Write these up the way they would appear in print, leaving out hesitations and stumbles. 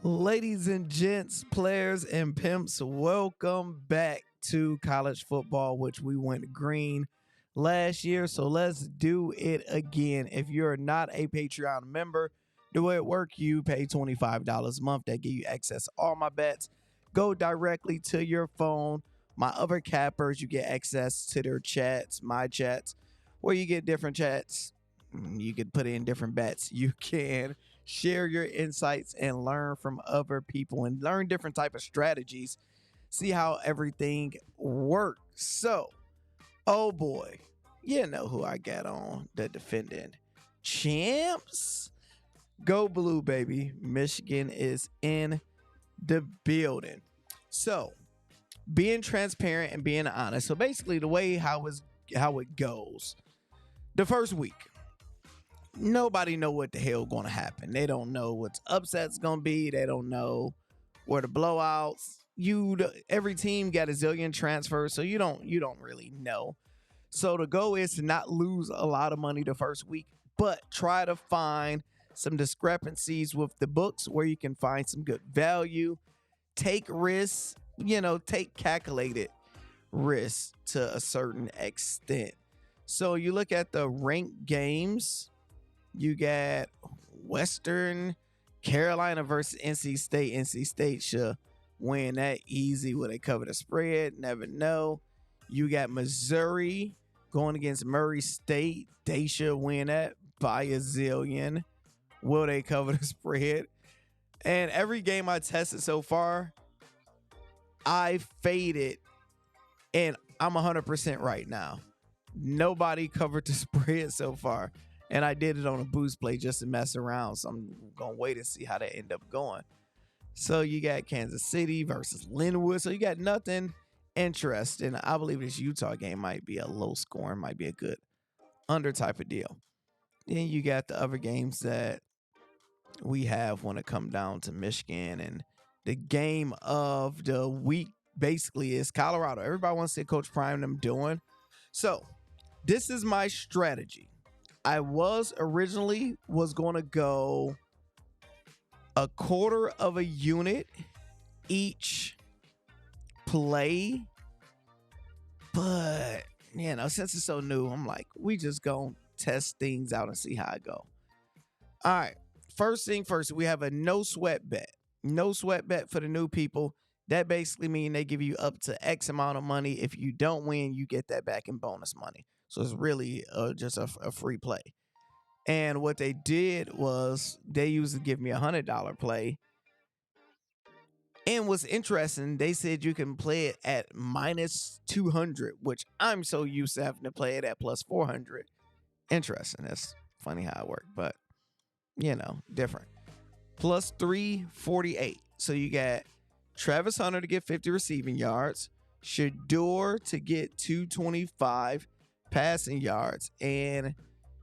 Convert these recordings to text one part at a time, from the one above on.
Ladies and gents, players and pimps, welcome back to college football, which we went green last year. So let's do it again. If you're not a Patreon member, the way it works, you pay $25 a month. That give you access to all my bets. Go directly to your phone. My other cappers, you get access to their chats, my chats, where you get different chats. You can put in different bets. You can share your insights and learn from other people and learn different type of strategies, see how everything works. So, oh boy, you know who I got on, the defending champs. Go blue, baby. Michigan is in the building. So, being transparent and being honest. So basically the way how it goes. The first week, nobody know what the hell going to happen. They don't know what's upset's going to be. They don't know where the blowouts. Every team got a zillion transfers, so you don't really know. So the goal is to not lose a lot of money the first week, but try to find some discrepancies with the books where you can find some good value, take risks, take calculated risks to a certain extent. So you look at the ranked games. You got Western Carolina versus NC State. NC State should win that easy. Will they cover the spread? Never know. You got Missouri going against Murray State. They should win that by a zillion. Will they cover the spread? And every game I tested so far, I faded, and I'm 100% right now. Nobody covered the spread so far. And I did it on a boost play just to mess around. So I'm going to wait and see how they end up going. So you got Kansas City versus Linwood. So you got nothing interesting. I believe this Utah game might be a low scoring, might be a good under type of deal. Then you got the other games that we have when it come down to Michigan. And the game of the week basically is Colorado. Everybody wants to see Coach Prime them doing. So this is my strategy. I was originally going to go a quarter of a unit each play. But, since it's so new, I'm like, we just going to test things out and see how I go. All right. First thing first, we have a no sweat bet. No sweat bet for the new people. That basically means they give you up to X amount of money. If you don't win, you get that back in bonus money. So it's really just a free play. And what they did was they used to give me $100 play. And what's interesting, they said you can play it at minus 200, which I'm so used to having to play it at plus 400. Interesting. That's funny how it worked, but, different. Plus 348. So you got Travis Hunter to get 50 receiving yards, Shador to get 225 passing yards, and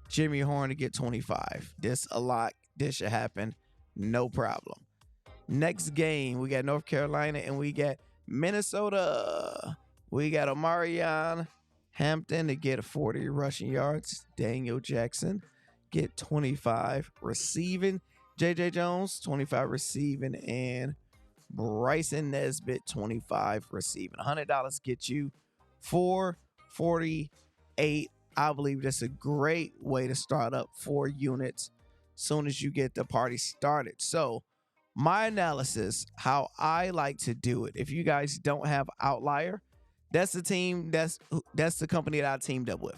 Jimmy Horn to get 25. This a lot. This should happen. No problem. Next game, we got North Carolina and we got Minnesota. We got Omarion Hampton to get 40 rushing yards. Daniel Jackson get 25 receiving. J.J. Jones, 25 receiving. And Bryson Nesbitt, 25 receiving. $100 gets you 448. I believe that's a great way to start up 4 units soon as you get the party started. So my analysis, how I like to do it, if you guys don't have Outlier, that's the team, that's the company that I teamed up with.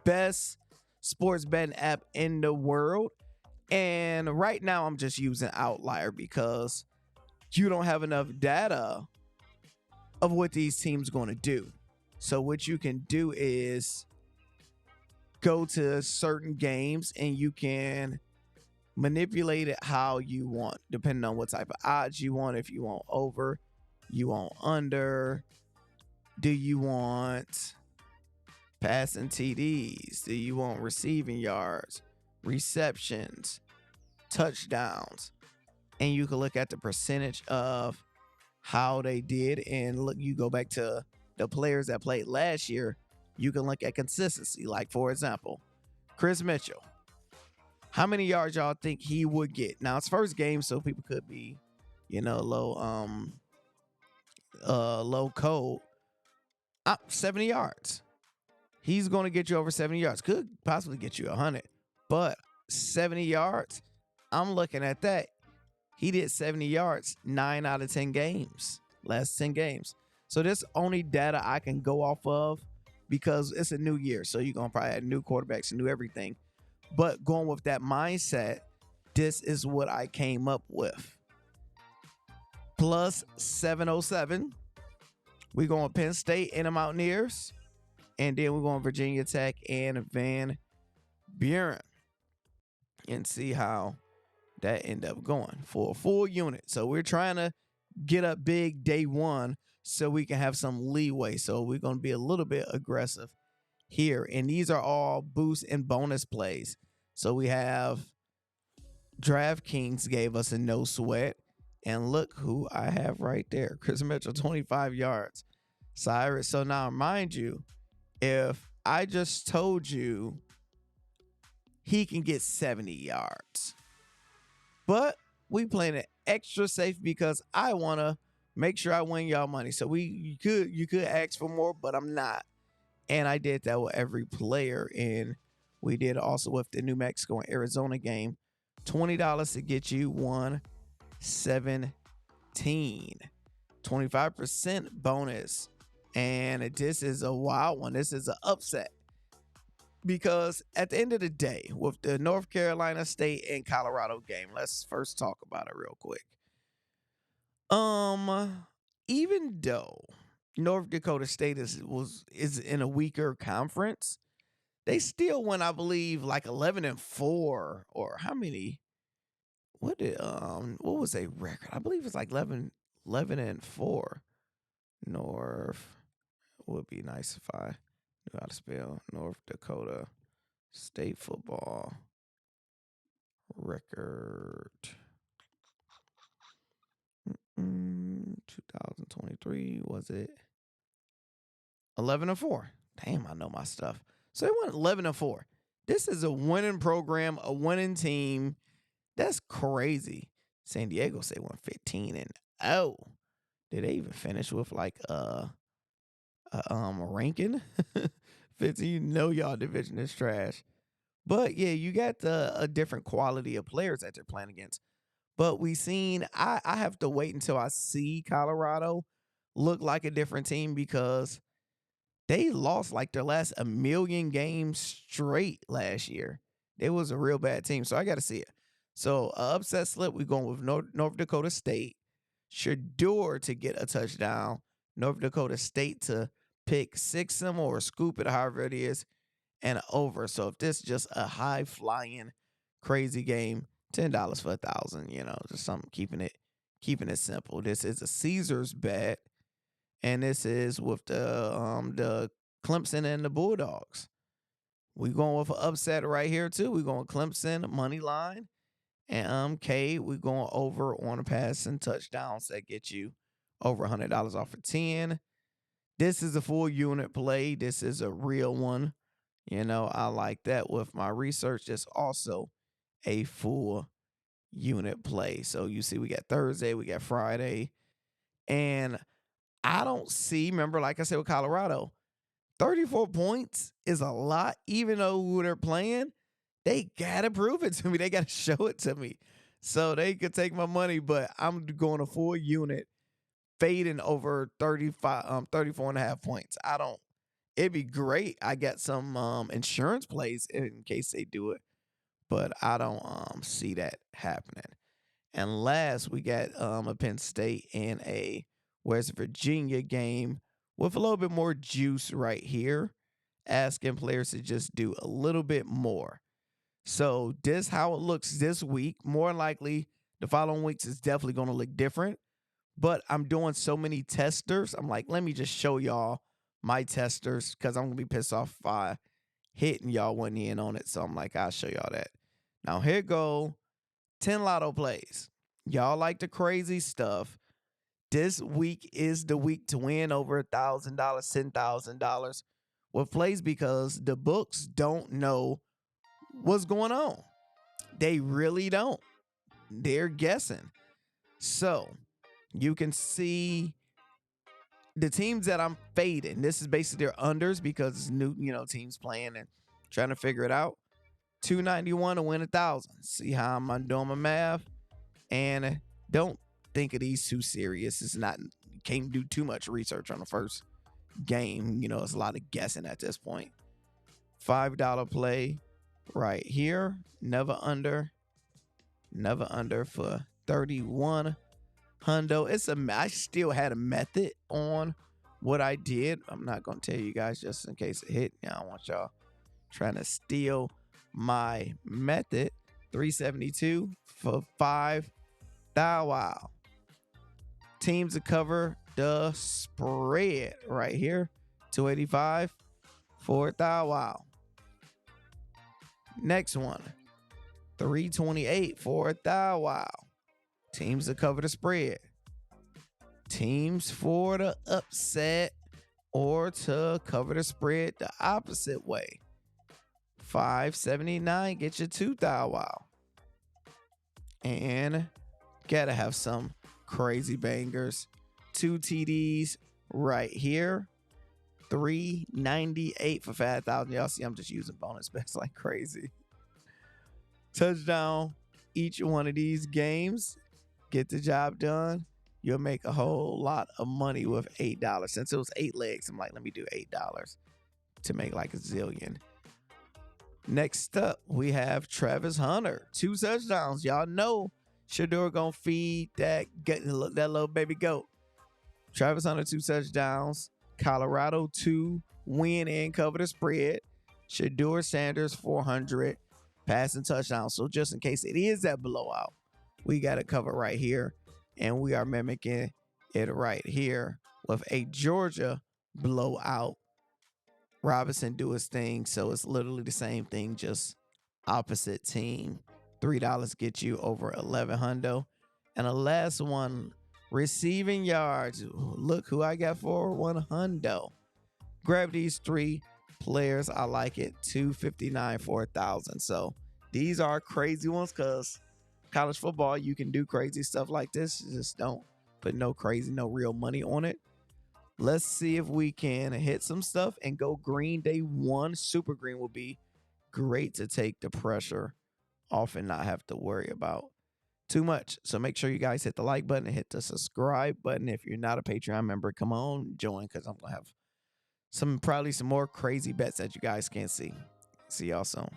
Best sports betting app in the world. And right now I'm just using Outlier because you don't have enough data of what these teams are going to do. So what you can do is go to certain games and you can manipulate it how you want, depending on what type of odds you want. If you want over, you want under, do you want passing TDs, do you want receiving yards, receptions, touchdowns, and you can look at the percentage of how they did. And look, you go back to the players that played last year, you can look at consistency. Like, for example, Chris Mitchell. How many yards y'all think he would get? Now, it's first game, so people could be low code, 70 yards. He's going to get you over 70 yards. Could possibly get you 100, but 70 yards, I'm looking at that. He did 70 yards 9 out of 10 games, last 10 games. So this only data I can go off of because it's a new year. So you're going to probably have new quarterbacks and new everything. But going with that mindset, this is what I came up with. Plus 707. We're going Penn State and the Mountaineers. And then we're going Virginia Tech and Van Buren. And see how that end up going for a full unit. So we're trying to get up big day one so we can have some leeway. So we're going to be a little bit aggressive here. And these are all boost and bonus plays. So we have DraftKings gave us a no sweat. And look who I have right there. Chris Mitchell, 25 yards. Cyrus. So now mind you, if I just told you he can get 70 yards, but we playing it extra safe because I want to make sure I win y'all money. So you could ask for more, but I'm not. And I did that with every player. And we did also with the New Mexico and Arizona game. $20 to get you 117. 25% bonus. And this is a wild one. This is an upset. Because at the end of the day, with the North Carolina State and Colorado game, let's first talk about it real quick. Even though North Dakota State is in a weaker conference, they still went, I believe, like 11-4 or how many? What was a record? I believe it's like 11-4. North would be nice if I knew how to spell North Dakota State football record. 2023, was it 11-4? Damn, I know my stuff. So they went 11-4. This is a winning program, a winning team. That's crazy. San Diego State won 15-0. Did they even finish with like a ranking? 15, you know y'all division is trash. But yeah, you got a different quality of players that they're playing against. But we seen, I have to wait until I see Colorado look like a different team because they lost like their last 1 million games straight last year. It was a real bad team, so I got to see it. So upset slip, we're going with North Dakota State. Shador to get a touchdown. North Dakota State to pick 6 them or scoop it, however it is, and over. So if this is just a high-flying, crazy game, $10 for 1,000, just something keeping it simple. This is a Caesars bet, and this is with the Clemson and the Bulldogs. We going with an upset right here too. We going Clemson money line, and K we going over on a passing touchdowns that get you over $100 off of 10. This is a full unit play. This is a real one. I like that with my research. It's also a full unit play. So you see, we got Thursday, we got Friday, and I don't see, remember, like I said with Colorado, 34 points is a lot, even though who they're playing, they got to prove it to me. They got to show it to me. So they could take my money, but I'm going a full unit, fading over 34.5 points. It'd be great. I got some insurance plays in case they do it, but I don't see that happening. And last, we got a Penn State and a West Virginia game with a little bit more juice right here, asking players to just do a little bit more. So this how it looks this week. More likely, the following weeks is definitely going to look different. But I'm doing so many testers. I'm like, let me just show y'all my testers because I'm going to be pissed off if I hitting y'all one in on it. So I'm like, I'll show y'all that. Now here go 10 lotto plays. Y'all like the crazy stuff. This week is the week to win over $1,000, $10,000 with plays because the books don't know what's going on. They really don't. They're guessing. So you can see the teams that I'm fading. This is basically their unders because it's new, teams playing and trying to figure it out. 291 to win 1,000. See how I'm doing my math, and don't think of these too serious. It's not, you can't do too much research on the first game. It's a lot of guessing at this point. $5 play right here. Never under for 31 hundo. I still had a method on what I did. I'm not gonna tell you guys just in case it hit. I don't want y'all trying to steal my method. 372 for 5. Wow. Teams to cover the spread right here. 285 for wow. Next one. 328 for wow. Teams to cover the spread. Teams for the upset or to cover the spread the opposite way. 579 get you 2,000. Wow. And gotta have some crazy bangers. 2 TDs right here. 398 for 5,000. Y'all see I'm just using bonus bets like crazy. Touchdown each one of these games. Get the job done. You'll make a whole lot of money with $8. Since it was 8 legs, I'm like, let me do $8 to make like a zillion. Next up, we have Travis Hunter. 2 touchdowns. Y'all know Shedeur gonna feed that little baby goat. Travis Hunter, 2 touchdowns. Colorado, 2 win and cover the spread. Shedeur Sanders, 400 passing touchdowns. So just in case it is that blowout, we got to cover right here. And we are mimicking it right here with a Georgia blowout. Robinson do his thing. So it's literally the same thing, just opposite team. $3 get you over 11 hundo. And the last one, receiving yards. Look who I got for 1 hundo. Grab these 3 players. I like it. 259 for 1,000. So these are crazy ones because college football, you can do crazy stuff like this. Just don't put no real money on it. Let's see if we can hit some stuff and go green day 1. Super green will be great to take the pressure off and not have to worry about too much. So make sure you guys hit the like button and hit the subscribe button. If you're not a Patreon member, come on, join, because I'm going to have probably some more crazy bets that you guys can't see. See y'all soon.